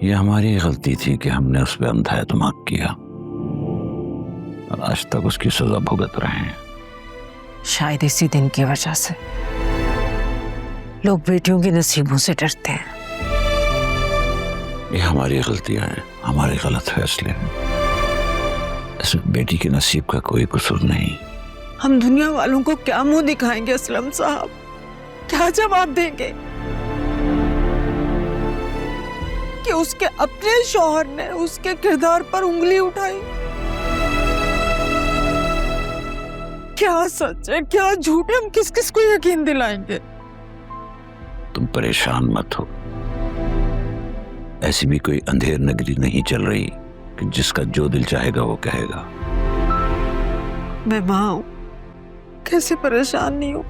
ये हमारी गलती थी कि हमने उस पर अंधा एतमाद किया और आज तक उसकी सजा भुगत रहे हैं। शायद इसी दिन की वजह से लोग बेटियों के नसीबों से डरते हैं। ये हमारी गलतियां हैं, हमारे गलत फैसले हैं। इसमें बेटी के नसीब का कोई कसूर नहीं। हम दुनिया वालों को क्या मुंह दिखाएंगे असलम साहब, क्या जवाब देंगे कि उसके अपने शौहर ने उसके किरदार पर उंगली उठाई? क्या सच है क्या झूठ है, हम किस किस को यकीन दिलाएंगे? तुम परेशान मत हो, ऐसी भी कोई अंधेर नगरी नहीं चल रही कि जिसका जो दिल चाहेगा वो कहेगा। मैं मां हूं, कैसे परेशान नहीं हूं?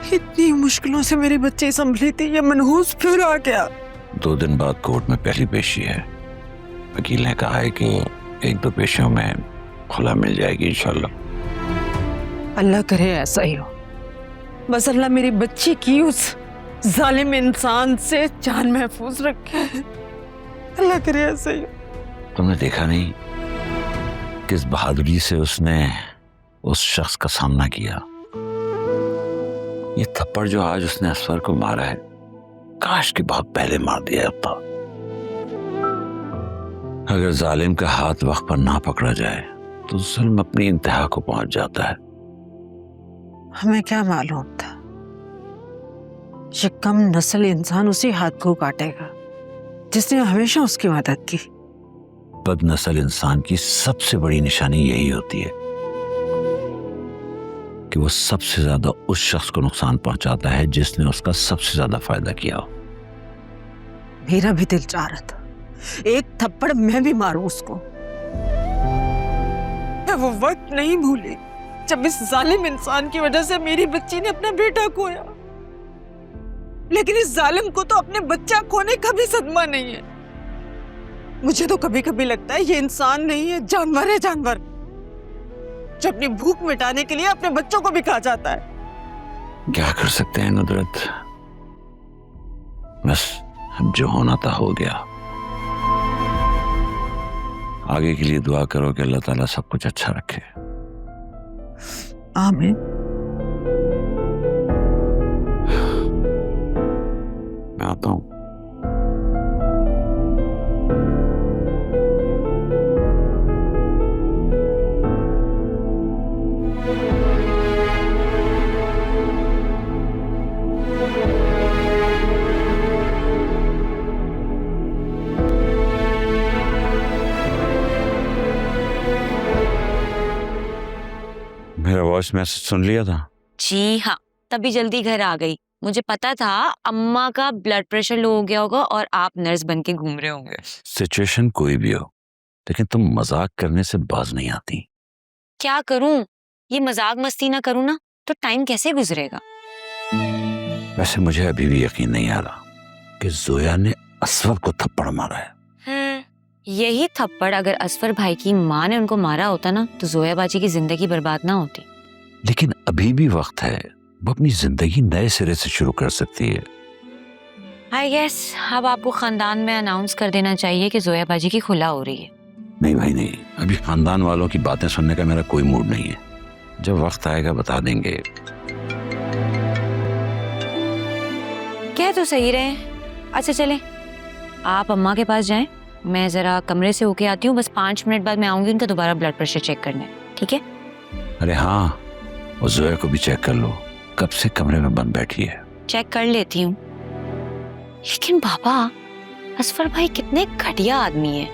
इतनी मुश्किलों से मेरी बच्ची संभली थी, ये मनहूस फिर आ गया। 2 दिन बाद कोर्ट में पहली पेशी है। वकील ने कहा है कि 1-2 पेशियों में खुला मिल जाएगी इंशाल्लाह। अल्लाह करे ऐसा ही हो। बस अल्लाह मेरी बच्ची की उस जालिम इंसान से जान महफूज रखे। अल्लाह करे ऐसा ही हो। तुमने देखा नहीं किस बहादुरी से उसने उस शख्स का सामना किया। ये थप्पड़ जो आज उसने असफर को मारा है, काश के बहुत पहले मार दिया होता। अगर जालिम का हाथ वक्त पर ना पकड़ा जाए तो जुल्म अपनी इंतहा को पहुंच जाता है। हमें क्या मालूम था ये कम नस्ल इंसान उसी हाथ को काटेगा जिसने हमेशा उसकी मदद की। बदनस्ल इंसान की सबसे बड़ी निशानी यही होती है कि वो सबसे ज्यादा उस शख्स को नुकसान पहुंचाता है जिसने उसका सबसे ज्यादा फायदा किया हो। मेरा भी दिल चाह रहा था एक थप्पड़ मैं भी मारूं उसको। मैं वो वक्त नहीं भूली जब इस जालिम इंसान की वजह से मेरी बच्ची ने अपना बेटा खोया, लेकिन इस जालिम को तो अपने बच्चा खोने का भी सदमा नहीं है। मुझे तो कभी कभी लगता है ये इंसान नहीं है, जानवर है, जानवर जो अपनी भूख मिटाने के लिए अपने बच्चों को भी खा जाता है। क्या कर सकते हैं नुदरत, बस अब जो होना था हो गया। आगे के लिए दुआ करो कि अल्लाह ताला सब कुछ अच्छा रखे। आमीन। मैं आता हूं। मेरा वॉइस मैसेज सुन लिया था? जी हाँ, तभी जल्दी घर आ गई। मुझे पता था अम्मा का ब्लड प्रेशर लो हो गया होगा और आप नर्स बन के घूम रहे होंगे। सिचुएशन कोई भी हो, लेकिन तुम मजाक करने से बाज नहीं आती। क्या करूं, ये मजाक मस्ती ना करूं ना तो टाइम कैसे गुजरेगा। वैसे मुझे अभी भी यकीन नहीं आ रहा कि जोया ने असफर को थप्पड़ मारा है। यही थप्पड़ अगर असफर भाई की माँ ने उनको मारा होता ना तो जोया बाजी की जिंदगी बर्बाद ना होती। लेकिन अभी भी वक्त है, वो अपनी जिंदगी नए सिरे से शुरू कर सकती है। आई गेस अब आपको खानदान में अनाउंस कर देना चाहिए कि जोया बाजी की खुला हो रही है। नहीं भाई नहीं, अभी खानदान वालों की बातें सुनने का मेरा कोई मूड नहीं है। जब वक्त आएगा बता देंगे। कह तो सही रहे। अच्छा चले, आप अम्मा के पास जाएं, मैं जरा कमरे से होके आती हूँ। बस 5 मिनट बाद मैं आऊंगी उनका दोबारा ब्लड प्रेशर चेक करने, ठीक है? अरे हाँ, और जोया को भी चेक कर लो, कब से कमरे में बंद बैठी है। चेक कर लेती हूँ। लेकिन पापा, असफर भाई कितने घटिया आदमी है,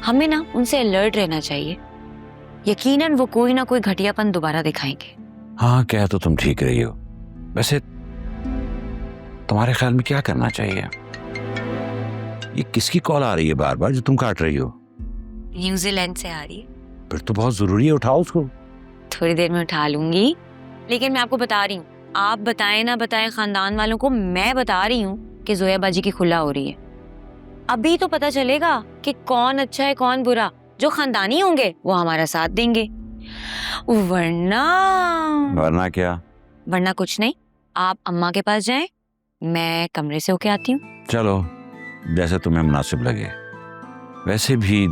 हमें ना उनसे अलर्ट रहना चाहिए। यकीनन वो कोई ना कोई घटियापन दोबारा दिखाएंगे। हाँ, कह तो तुम ठीक रही हो। वैसे तुम्हारे ख्याल में क्या करना चाहिए? ये किसकी कॉल आ रही है बार बार जो तुम काट रही हो? न्यूजीलैंड से आ रही है। फिर तो बहुत जरूरी है, उठाओ उसको। थोड़ी देर में उठा लूंगी, लेकिन मैं आपको बता रही हूँ, आप बताएं ना बताएं खानदान वालों को, मैं बता रही हूँ कि जोया बाजी की खुला हो रही है। अभी तो पता चलेगा कि कौन अच्छा है कौन बुरा। जो खानदानी होंगे वो हमारा साथ देंगे, वरना क्या? वरना कुछ नहीं। आप अम्मा के पास जाएं, मैं कमरे से होके आती हूँ। चलो जैसे तुम्हें मुनासिब लगे। वैसे भी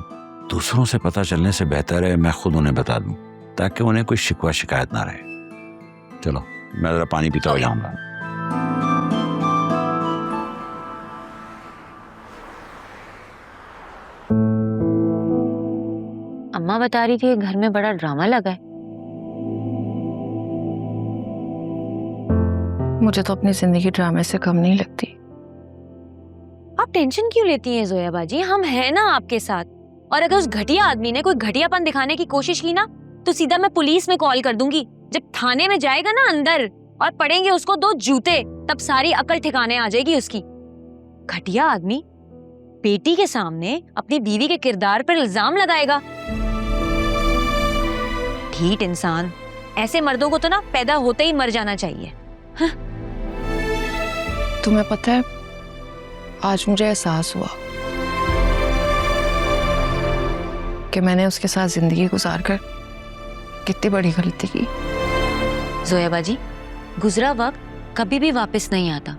दूसरों से पता चलने से बेहतर है मैं खुद उन्हें बता दूं, ताकि उन्हें कोई शिकवा शिकायत ना रहे। चलो मैं जरा पानी पीता हो जाऊंगा। अम्मा बता रही थी घर में बड़ा ड्रामा लगा है। मुझे तो अपनी जिंदगी ड्रामे से कम नहीं लगती। आप टेंशन क्यों लेती हैं जोया बाजी, हम हैं ना आपके साथ। और अगर उस घटिया आदमी ने कोई घटियापन दिखाने की कोशिश की ना, तो सीधा मैं पुलिस में कॉल कर दूंगी। जब थाने में जाएगा ना अंदर और पड़ेंगे उसको 2 जूते, तब सारी अकल ठिकाने आ जाएगी उसकी। घटिया आदमी बेटी के सामने अपनी बीवी के किरदार पर इल्जाम लगाएगा। ढीठ इंसान, ऐसे मर्दों को तो ना पैदा होते ही मर जाना चाहिए। तुम्हें पता है, आज मुझे एहसास हुआ कि मैंने उसके साथ जिंदगी गुजारकर कितनी बड़ी गलती की। जोया बाजी, गुजरा वक्त कभी भी वापस नहीं आता,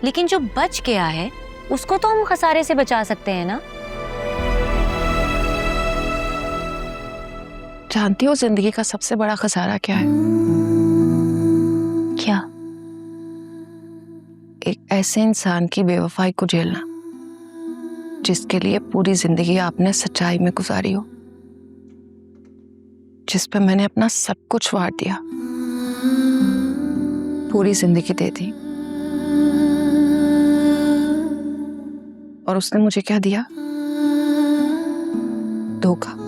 लेकिन जो बच गया है उसको तो हम खसारे से बचा सकते हैं ना। जानती हो जिंदगी का सबसे बड़ा खसारा क्या है? क्या? एक ऐसे इंसान की बेवफाई को झेलना जिसके लिए पूरी जिंदगी आपने सच्चाई में गुजारी हो, जिस पे मैंने अपना सब कुछ वार दिया, पूरी जिंदगी दे दी, और उसने मुझे क्या दिया? धोखा।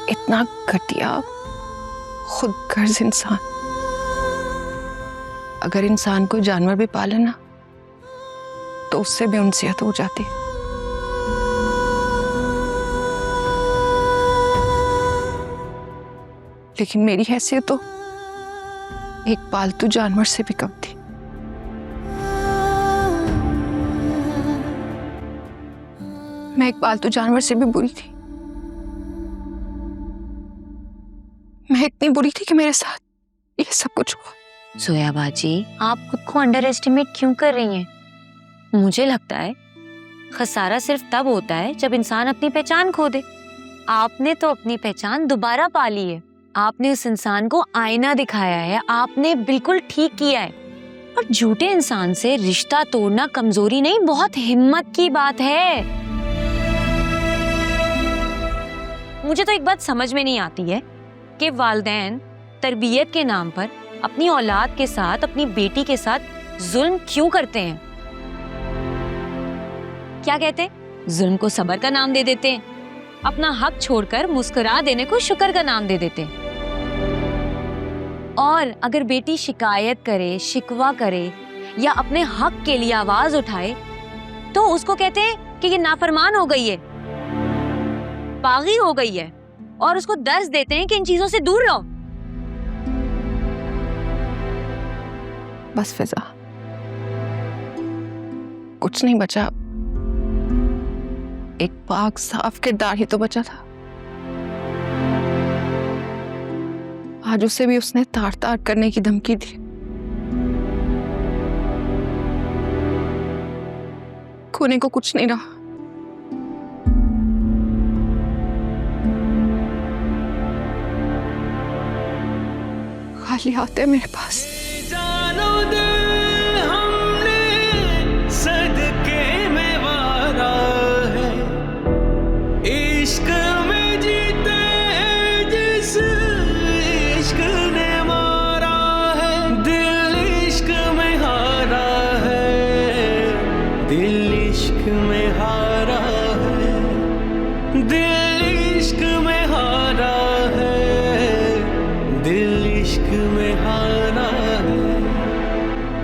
इतना घटिया खुदगर्ज इंसान। अगर इंसान कोई जानवर भी पाले ना, तो उससे भी उनसियत हो जाती है। लेकिन मेरी हैसियत तो एक पालतू जानवर से भी कम थी। मैं एक पालतू जानवर से भी बुरी थी। मैं इतनी बुरी थी कि मेरे साथ ये सब कुछ हुआ। जोया बाजी, आप खुद को अंडर एस्टिमेट क्यों कर रही हैं? मुझे लगता है खसारा सिर्फ तब होता है जब इंसान अपनी पहचान खो दे। आपने तो अपनी पहचान दोबारा पा ली है। आपने उस इंसान को आईना दिखाया है, आपने बिल्कुल ठीक किया है। और झूठे इंसान से रिश्ता तोड़ना कमजोरी नहीं, बहुत हिम्मत की बात है। मुझे तो एक बात समझ में नहीं आती है कि वालिदैन तरबियत के नाम पर अपनी औलाद के साथ, अपनी बेटी के साथ जुल्म क्यों करते हैं। क्या कहते हैं? जुल्म को सब्र का नाम दे देते हैं, अपना हक छोड़कर मुस्कुरा देने को शुक्र का नाम दे देते हैं। और अगर बेटी शिकायत करे, शिकवा करे या अपने हक के लिए आवाज उठाए, तो उसको कहते हैं कि ये नाफरमान हो गई है, पागी हो गई है, और उसको दर्ज देते हैं कि इन चीजों से दूर रहो। बस फिजा, कुछ नहीं बचा। एक पाक साफ किरदार ही तो बचा था। आज उसे भी उसने तार तार करने की धमकी दी। खोने को कुछ नहीं रहा। खाली हाथ है मेरे पास। जानो दे हमने सदके में वारा है, इश्क में जीते जिस इश्क ने मारा है, दिल इश्क में हारा है, दिल इश्क में हारा है, दिल